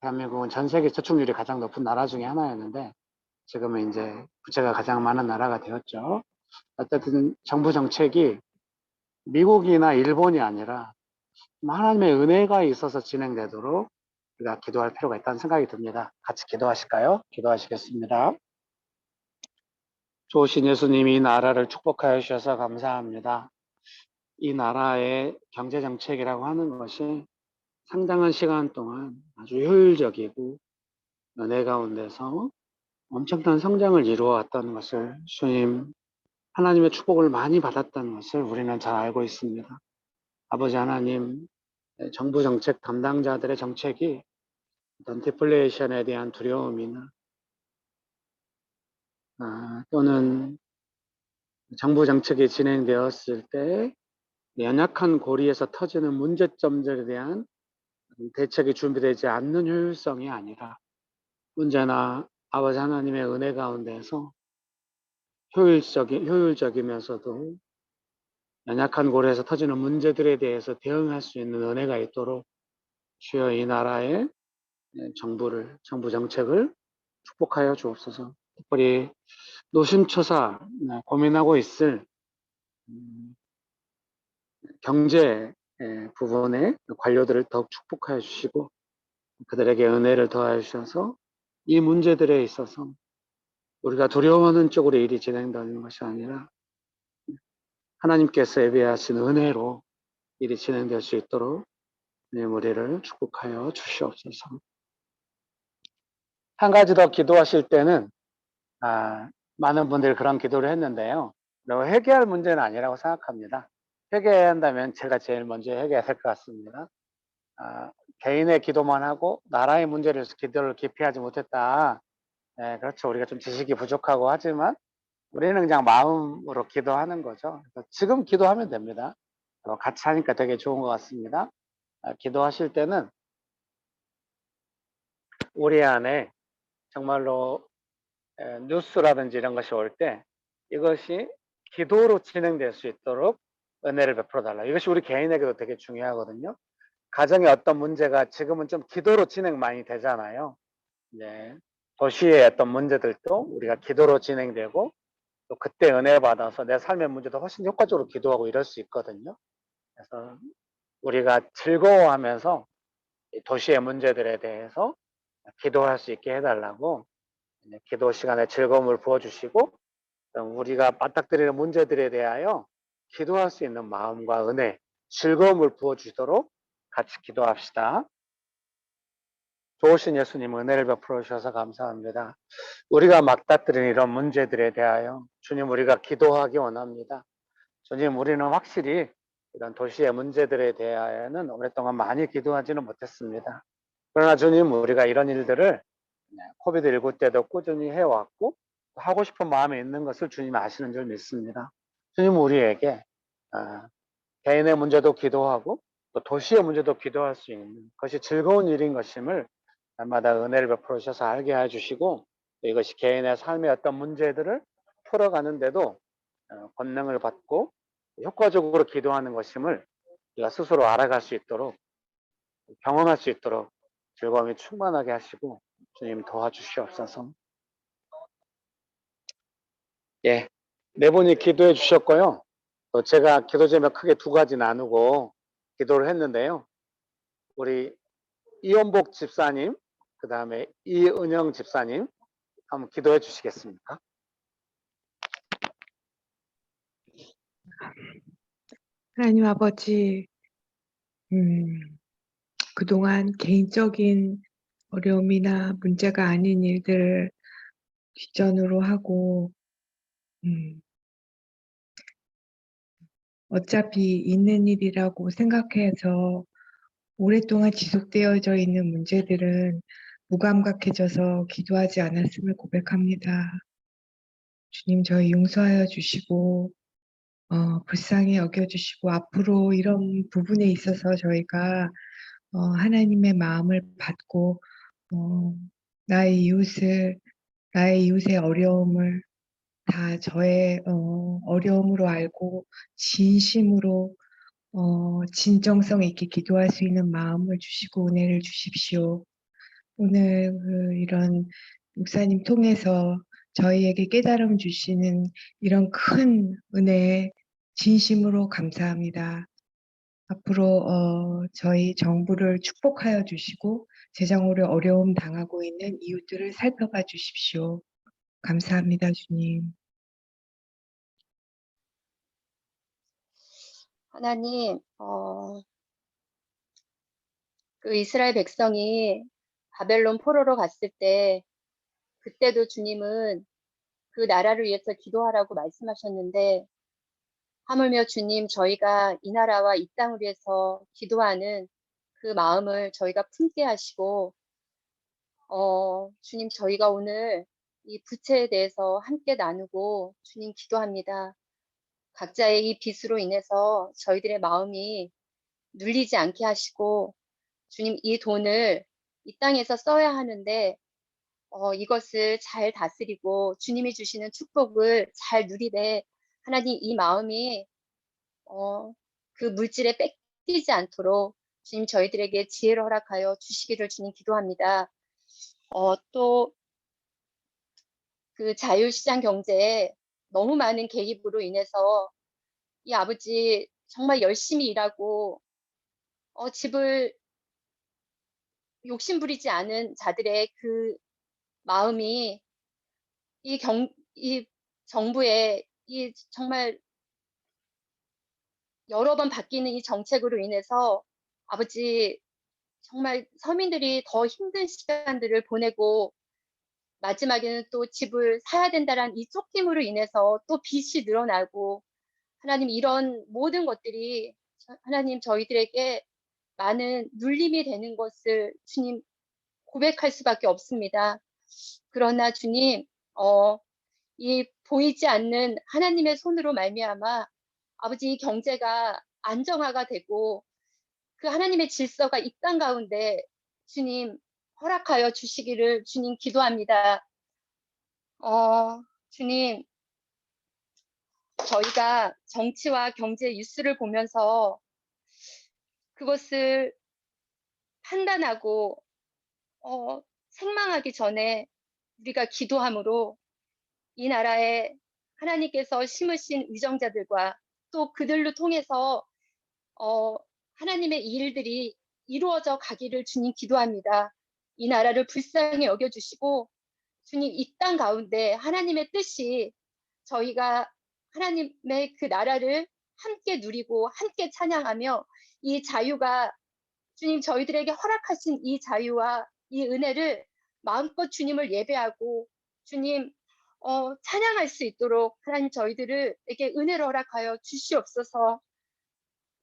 대한민국은 전 세계 저축률이 가장 높은 나라 중에 하나였는데 지금은 이제 부채가 가장 많은 나라가 되었죠. 어쨌든 정부 정책이 미국이나 일본이 아니라 하나님의 은혜가 있어서 진행되도록 우리가 기도할 필요가 있다는 생각이 듭니다. 같이 기도하실까요? 기도하시겠습니다. 좋으신 예수님이 이 나라를 축복하여 주셔서 감사합니다. 이 나라의 경제 정책이라고 하는 것이 상당한 시간 동안 아주 효율적이고 은혜 가운데서 엄청난 성장을 이루어왔다는 것을, 주님 하나님의 축복을 많이 받았다는 것을 우리는 잘 알고 있습니다. 아버지 하나님, 정부 정책 담당자들의 정책이 어떤 디플레이션에 대한 두려움이나 또는 정부 정책이 진행되었을 때 연약한 고리에서 터지는 문제점들에 대한 대책이 준비되지 않는 효율성이 아니라 언제나 아버지 하나님의 은혜 가운데서 효율적이면서도 연약한 고리에서 터지는 문제들에 대해서 대응할 수 있는 은혜가 있도록 주여 이 나라의 정부 정책을 축복하여 주옵소서. 특별히 노심초사 고민하고 있을 경제 부분의 관료들을 더욱 축복하여 주시고 그들에게 은혜를 더하여 주셔서 이 문제들에 있어서 우리가 두려워하는 쪽으로 일이 진행되는 것이 아니라 하나님께서 예비하신 은혜로 일이 진행될 수 있도록 우리를 축복하여 주시옵소서. 한 가지 더 기도하실 때는 많은 분들이 그런 기도를 했는데요. 회개할 문제는 아니라고 생각합니다. 회개해야 한다면 제가 제일 먼저 회개해야 될 것 같습니다. 개인의 기도만 하고 나라의 문제를 기도를 깊이 하지 못했다. 네, 그렇죠. 우리가 좀 지식이 부족하고 하지만 우리는 그냥 마음으로 기도하는 거죠. 그래서 지금 기도하면 됩니다. 같이 하니까 되게 좋은 것 같습니다. 기도하실 때는 우리 안에 정말로 뉴스라든지 이런 것이 올 때 이것이 기도로 진행될 수 있도록 은혜를 베풀어 달라. 이것이 우리 개인에게도 되게 중요하거든요. 가정에 어떤 문제가 지금은 좀 기도로 진행 많이 되잖아요. 이제 도시의 어떤 문제들도 우리가 기도로 진행되고 또 그때 은혜 받아서 내 삶의 문제도 훨씬 효과적으로 기도하고 이럴 수 있거든요. 그래서 우리가 즐거워하면서 도시의 문제들에 대해서 기도할 수 있게 해달라고 기도 시간에 즐거움을 부어주시고 우리가 맞닥뜨리는 문제들에 대하여 기도할 수 있는 마음과 은혜, 즐거움을 부어주시도록 같이 기도합시다. 좋으신 예수님 은혜를 베풀어 주셔서 감사합니다. 우리가 맞닥뜨리는 이런 문제들에 대하여 주님 우리가 기도하기 원합니다. 주님, 우리는 확실히 이런 도시의 문제들에 대하여는 오랫동안 많이 기도하지는 못했습니다. 그러나 주님, 우리가 이런 일들을 코비드19 때도 꾸준히 해왔고 하고 싶은 마음이 있는 것을 주님 아시는 줄 믿습니다. 주님, 우리에게 개인의 문제도 기도하고 또 도시의 문제도 기도할 수 있는 것이 즐거운 일인 것임을 날마다 은혜를 베풀어 주셔서 알게 해주시고, 또 이것이 개인의 삶의 어떤 문제들을 풀어가는데도 권능을 받고 효과적으로 기도하는 것임을 우리가 스스로 알아갈 수 있도록, 경험할 수 있도록 즐거움이 충만하게 하시고 주님 도와주시옵소서. 예, 네 분이 기도해 주셨고요. 또 제가 기도 제목 크게 두 가지 나누고 기도를 했는데요. 우리 이원복 집사님, 그 다음에 이은영 집사님 한번 기도해 주시겠습니까? 하나님 아버지, 그동안 개인적인 어려움이나 문제가 아닌 일들을 뒷전으로 하고, 어차피 있는 일이라고 생각해서 오랫동안 지속되어져 있는 문제들은 무감각해져서 기도하지 않았음을 고백합니다. 주님, 저희 용서하여 주시고, 불쌍히 여겨주시고, 앞으로 이런 부분에 있어서 저희가 하나님의 마음을 받고 나의 이웃의 어려움을 다 저의 어려움으로 알고 진심으로 진정성 있게 기도할 수 있는 마음을 주시고 은혜를 주십시오. 오늘 이런 목사님 통해서 저희에게 깨달음 주시는 이런 큰 은혜에 진심으로 감사합니다. 앞으로 저희 정부를 축복하여 주시고 재정으로 어려움 당하고 있는 이웃들을 살펴봐 주십시오. 감사합니다, 주님. 하나님, 그 이스라엘 백성이 바벨론 포로로 갔을 때, 그때도 주님은 그 나라를 위해서 기도하라고 말씀하셨는데, 하물며 주님, 저희가 이 나라와 이 땅을 위해서 기도하는 그 마음을 저희가 품게 하시고, 주님, 저희가 오늘 이 부채에 대해서 함께 나누고 주님 기도합니다. 각자의 이 빚으로 인해서 저희들의 마음이 눌리지 않게 하시고, 주님, 이 돈을 이 땅에서 써야 하는데, 이것을 잘 다스리고 주님이 주시는 축복을 잘 누리되, 하나님 이 마음이, 그 물질에 뺏기지 않도록 주님 저희들에게 지혜를 허락하여 주시기를 주님 기도합니다. 또 그 자유시장 경제에 너무 많은 개입으로 인해서 이 아버지 정말 열심히 일하고, 집을 욕심부리지 않은 자들의 그 마음이 이 정부의 이 정말 여러 번 바뀌는 이 정책으로 인해서 아버지 정말 서민들이 더 힘든 시간들을 보내고 마지막에는 또 집을 사야 된다라는 이 쫓김으로 인해서 또 빚이 늘어나고, 하나님 이런 모든 것들이 하나님 저희들에게 많은 눌림이 되는 것을 주님 고백할 수밖에 없습니다. 그러나 주님, 이 보이지 않는 하나님의 손으로 말미암아 아버지 이 경제가 안정화가 되고 그 하나님의 질서가 이 땅 가운데 주님 허락하여 주시기를 주님 기도합니다. 주님, 저희가 정치와 경제 뉴스를 보면서 그것을 판단하고 생망하기 전에 우리가 기도함으로 이 나라에 하나님께서 심으신 위정자들과 또 그들로 통해서 하나님의 일들이 이루어져 가기를 주님 기도합니다. 이 나라를 불쌍히 여겨주시고 주님 이 땅 가운데 하나님의 뜻이 저희가 하나님의 그 나라를 함께 누리고 함께 찬양하며 이 자유가 주님 저희들에게 허락하신 이 자유와 이 은혜를 마음껏 주님을 예배하고 주님 찬양할 수 있도록 하나님 저희들에게 은혜를 허락하여 주시옵소서.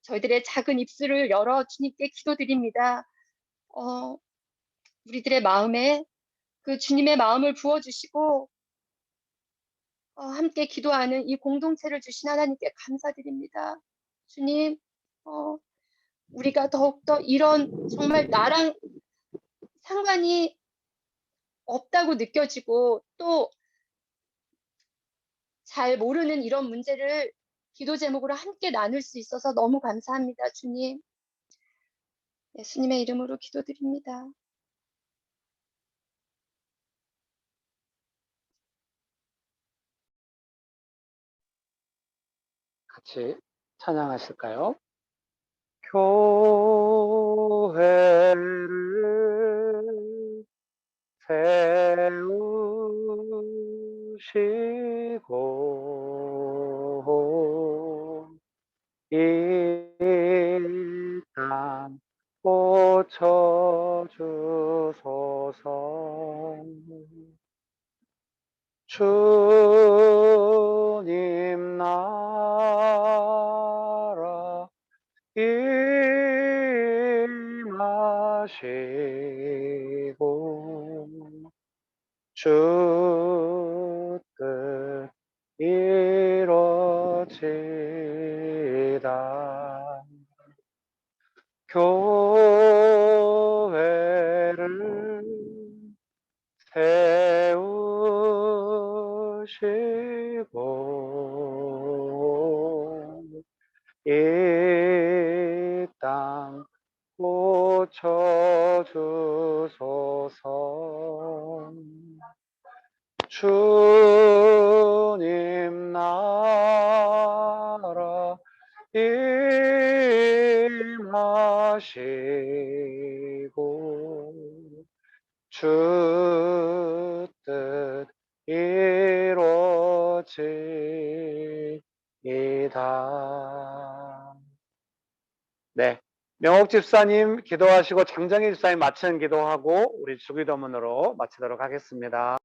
저희들의 작은 입술을 열어 주님께 기도드립니다. 우리들의 마음에 그 주님의 마음을 부어주시고 함께 기도하는 이 공동체를 주신 하나님께 감사드립니다. 주님, 우리가 더욱더 이런 정말 나랑 상관이 없다고 느껴지고 또 잘 모르는 이런 문제를 기도 제목으로 함께 나눌 수 있어서 너무 감사합니다. 주님, 예수님의 이름으로 기도드립니다. 같이 찬양하실까요? 교회를 세우시고 이 땅 고쳐주소서. 주님 나라 임하시고 주 뜻 이루어지다. 교회를 세우시고 이 땅 고쳐주소서. 주님 나라 임하시고 주 뜻 이루어지이다. 네, 명옥 집사님 기도하시고 장정희 집사님 마치는 기도하고 우리 주기도문으로 마치도록 하겠습니다.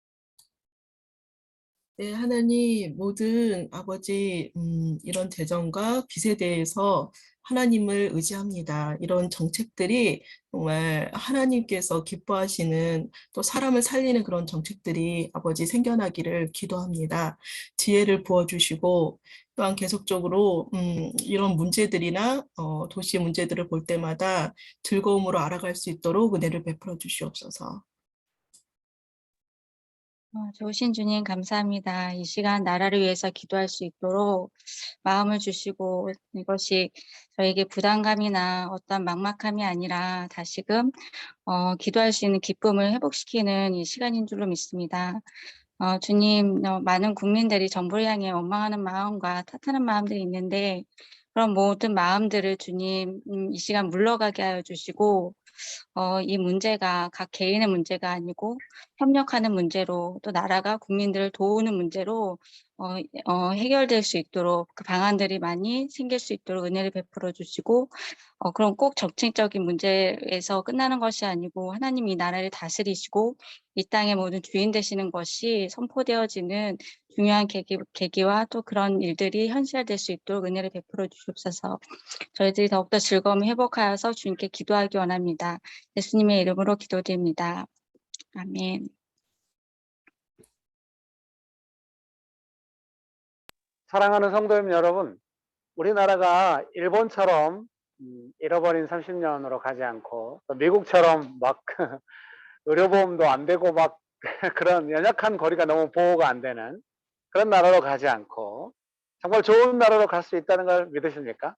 네, 하나님, 모든 아버지, 이런 재정과 빚에 대해서 하나님을 의지합니다. 이런 정책들이 정말 하나님께서 기뻐하시는 또 사람을 살리는 그런 정책들이 아버지 생겨나기를 기도합니다. 지혜를 부어주시고 또한 계속적으로 이런 문제들이나 도시 문제들을 볼 때마다 즐거움으로 알아갈 수 있도록 은혜를 베풀어 주시옵소서. 좋으신 주님 감사합니다. 이 시간 나라를 위해서 기도할 수 있도록 마음을 주시고 이것이 저에게 부담감이나 어떤 막막함이 아니라 다시금 기도할 수 있는 기쁨을 회복시키는 이 시간인 줄로 믿습니다. 주님, 많은 국민들이 정부를 향해 원망하는 마음과 탓하는 마음들이 있는데 그런 모든 마음들을 주님 이 시간 물러가게 하여 주시고 이 문제가 각 개인의 문제가 아니고 협력하는 문제로 또 나라가 국민들을 도우는 문제로 해결될 수 있도록 그 방안들이 많이 생길 수 있도록 은혜를 베풀어 주시고 그럼 꼭 정책적인 문제에서 끝나는 것이 아니고 하나님이 이 나라를 다스리시고 이 땅의 모든 주인 되시는 것이 선포되어지는 중요한 계기와 또 그런 일들이 현실화될 수 있도록 은혜를 베풀어 주시옵소서. 저희들이 더욱더 즐거움을 회복하여서 주님께 기도하기 원합니다. 예수님의 이름으로 기도드립니다. 아멘. 사랑하는 성도님 여러분, 우리나라가 일본처럼 잃어버린 30년으로 가지 않고 또 미국처럼 막 의료보험도 안 되고 막 그런 연약한 거리가 너무 보호가 안 되는 그런 나라로 가지 않고 정말 좋은 나라로 갈 수 있다는 걸 믿으십니까?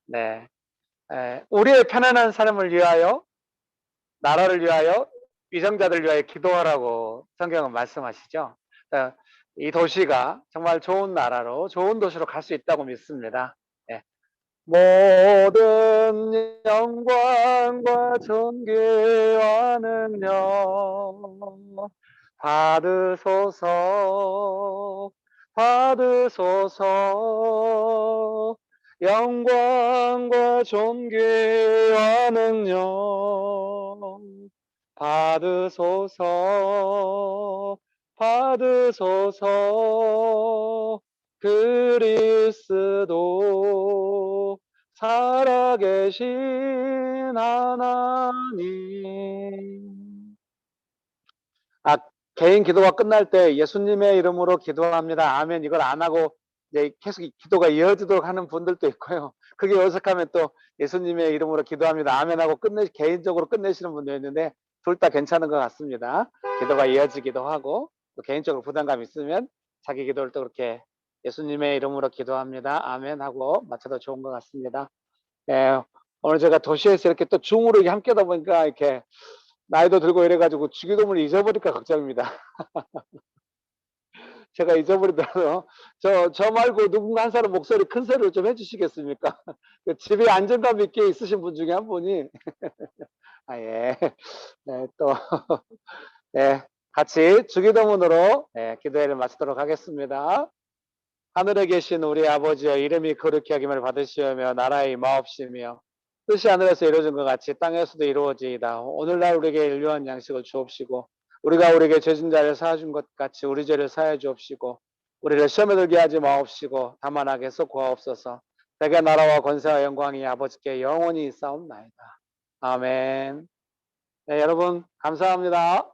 네, 우리의 편안한 삶을 위하여, 나라를 위하여, 위정자들을 위하여 기도하라고 성경은 말씀하시죠. 이 도시가 정말 좋은 나라로, 좋은 도시로 갈 수 있다고 믿습니다. 네. 모든 영광과 존귀와 능력 받으소서, 받으소서. 영광과 존귀와 능력 받으소서, 받으소서. 그리스도 살아계신 하나님. 개인 기도가 끝날 때 예수님의 이름으로 기도합니다. 아멘. 이걸 안 하고 이제 계속 기도가 이어지도록 하는 분들도 있고요. 그게 어색하면 또 예수님의 이름으로 기도합니다. 아멘 하고 개인적으로 끝내시는 분도 있는데 둘 다 괜찮은 것 같습니다. 기도가 이어지기도 하고 또 개인적으로 부담감 있으면 자기 기도를 또 그렇게 예수님의 이름으로 기도합니다. 아멘 하고 마쳐도 좋은 것 같습니다. 네, 오늘 제가 도시에서 이렇게 또 줌으로 함께다 보니까 이렇게 나이도 들고 이래가지고 주기도문을 잊어버릴까 걱정입니다. 제가 잊어버리더라도 저 말고 누군가 한 사람 목소리 큰 소리를 좀 해주시겠습니까? 집에 안정감 있게 있으신 분 중에 한 분이 예. 네, 또 네, 같이 주기도문으로 기도회를 마치도록 하겠습니다. 하늘에 계신 우리 아버지여, 이름이 거룩히 여김을 받으시오며 나라의 임하옵시며 뜻이 하늘에서 이루어진 것 같이 땅에서도 이루어지이다. 오늘날 우리에게 일용할 양식을 주옵시고 우리가 우리에게 죄진 자를 사해준 것 같이 우리 죄를 사해 주옵시고 우리를 시험에 들게 하지 마옵시고 다만 악에서 구하옵소서. 대개 나라와 권세와 영광이 아버지께 영원히 있사옵나이다. 아멘. 네, 여러분 감사합니다.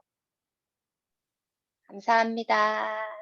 감사합니다.